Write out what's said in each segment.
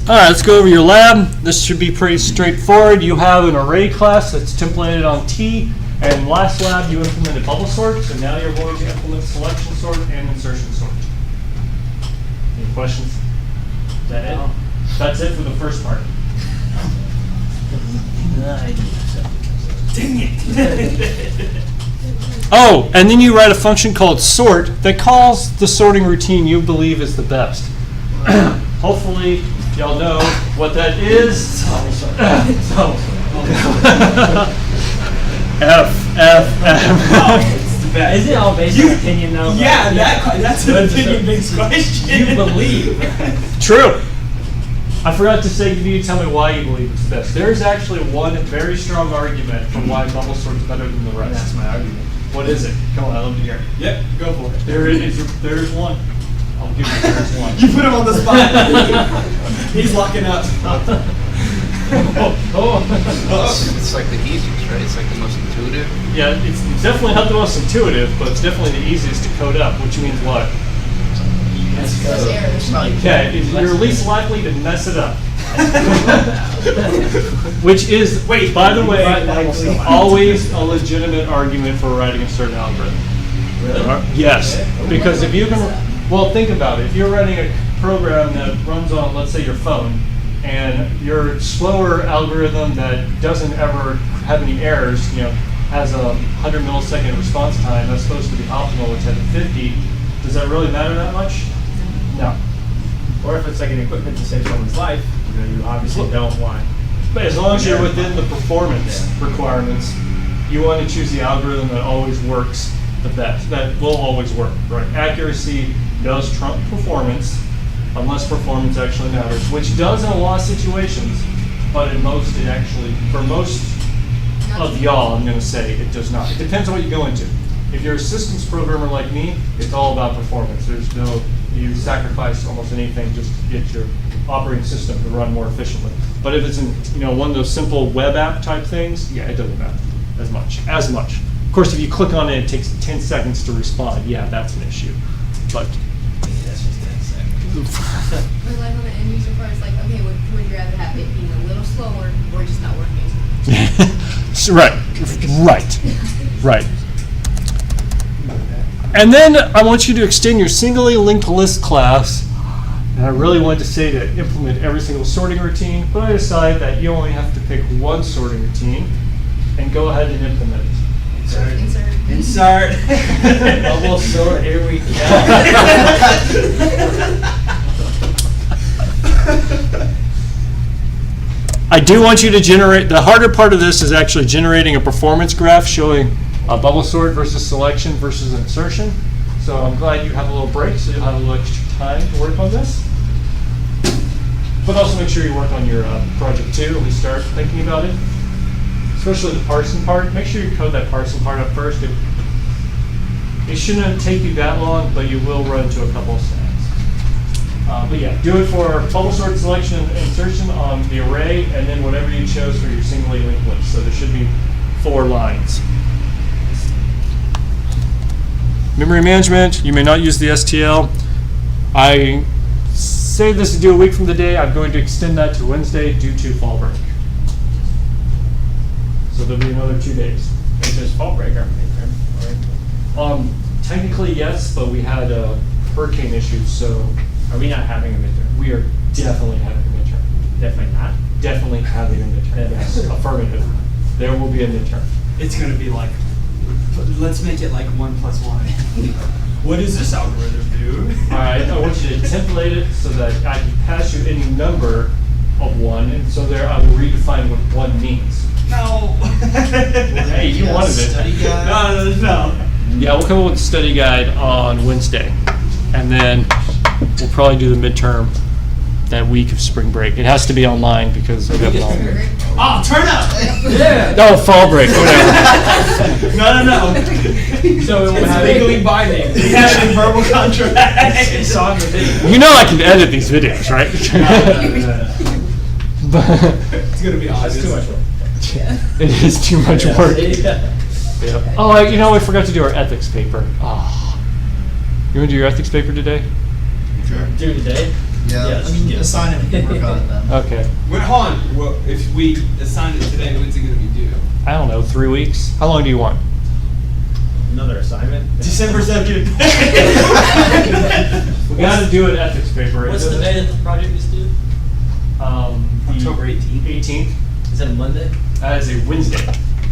All right, let's go over your lab. This should be pretty straightforward. You have an array class that's templated on T, and last lab you implemented bubble sort, so now you're going to implement selection sort and insertion sort. Any questions? Is that it? That's it for the first part. Dang it! Oh, and then you write a function called sort that calls the sorting routine you believe is the best. Hopefully, y'all know what that is. It's the best. Is it all based on opinion though? Yeah, that's an opinion-based question. You believe. True. I forgot to say, you need to tell me why you believe it's the best. There's actually one very strong argument for why bubble sort's better than the rest. That's my argument. What is it? Come on, I'd love to hear it. Yep, go for it. There's one. I'll give you there's one. You put him on the spot. He's locking up. It's like the easiest, right? It's like the most intuitive. Yeah, it's definitely not the most intuitive, but it's definitely the easiest to code up, which means what? Less errors. Okay, you're least likely to mess it up. Which is, by the way, always a legitimate argument for writing a certain algorithm. Really? Yes, because if you can, well, think about it. If you're writing a program that runs on, let's say, your phone, and your slower algorithm that doesn't ever have any errors, has a 100 millisecond response time, that's supposed to be optimal, which has 50, does that really matter that much? No. Or if it's like an equipment to save someone's life, you obviously don't want. But as long as you're within the performance requirements, you want to choose the algorithm that always works the best, that will always work, right? Accuracy does trump performance, unless performance actually matters, which does in a lot of situations, but in most it actually, for most of y'all, I'm going to say it does not. It depends on what you go into. If you're a systems programmer like me, it's all about performance. You sacrifice almost anything just to get your operating system to run more efficiently. But if it's in one of those simple web app type things, yeah, it doesn't matter as much. Of course, if you click on it, it takes 10 seconds to respond. Yeah, that's an issue. But That's just 10 seconds. But like on the end user part, it's like, okay, would you rather have it being a little slower or just not working? Right. And then I want you to extend your singly linked list class. And I really wanted to say to implement every single sorting routine, but I decided that you only have to pick one sorting routine and go ahead and implement it. Insert. Bubble sort, here we go. I do want you to generate, the harder part of this is actually generating a performance graph showing a bubble sort versus selection versus insertion. So I'm glad you have a little break, so you'll have a little extra time to work on this. But also make sure you work on your project too, when we start thinking about it. Especially the parsing part. Make sure you code that parsing part up first. It shouldn't take you that long, but you will run into a couple of snags. But yeah, do it for bubble sort, selection, and insertion on the array, and then whatever you chose for your singly linked list. So there should be 4 lines. Memory management, you may not use the STL. I say this is due a week from the day. I'm going to extend that to Wednesday due to fall break. So there'll be another 2 days. If there's fall break, aren't we? Technically, yes, but we had hurricane issues, so Are we not having a midterm? we are definitely having a midterm. Definitely not. Definitely having a midterm. Yes, affirmative. There will be a midterm. It's going to be like, let's make it like 1 + 1. What does this algorithm do? All right, I want you to template it so that I can pass you any number of 1, and so there I will redefine what 1 means. No. Hey, you wanted it. Study guide. No. Yeah, we'll come up with a study guide on Wednesday, and then we'll probably do the midterm that week of spring break. It has to be online because we have it all. Oh, turn up! Yeah. No, fall break, whatever. No. So it will It's have legally binding. We have it in verbal contract. It's on the video. You know I can edit these videos, right? It's going to be awesome. It's too much work. It is too much work. Yeah. Yep. Oh, I forgot to do our ethics paper. Oh. You want to do your ethics paper today? Sure. Do today? Yeah. Yeah, I mean, assign it, we can work on it then. Okay. Wait, hold on. Well, if we assign it today, when's it gonna be due? I don't know, 3 weeks? How long do you want? Another assignment? December 2nd. We gotta do an ethics paper. What's the day that the project is due? October 18th. 18th. Is that a Monday? That is a Wednesday.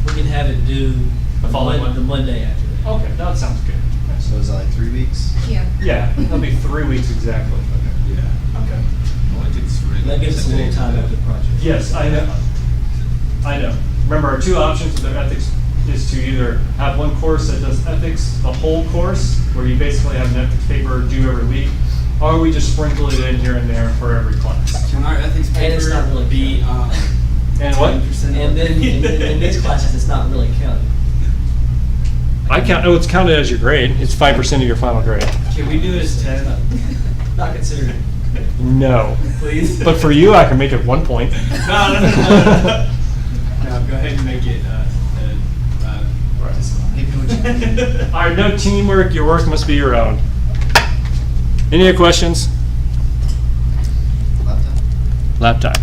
We can have it due The following the Monday after that. Okay, that sounds good. So is that like 3 weeks? Yeah. Yeah, that'll be 3 weeks exactly. Yeah. Okay. Well, it's really. That gives us a little time after the project. Yes, I know. I know. Remember, our two options with our ethics is to either have one course that does ethics, the whole course, where you basically have an ethics paper due every week, or we just sprinkle it in here and there for every class. Can our ethics And it's not paper really be, And what? 10% And then in these classes, it's not really counted. I count. Oh, it's counted as your grade. It's 5% of your final grade. Can we do it as 10? Not considered. No. Please? But for you, I can make it 1 point. No, go ahead and make it, All right, no teamwork. Your work must be your own. Any other questions? Laptop? Laptop.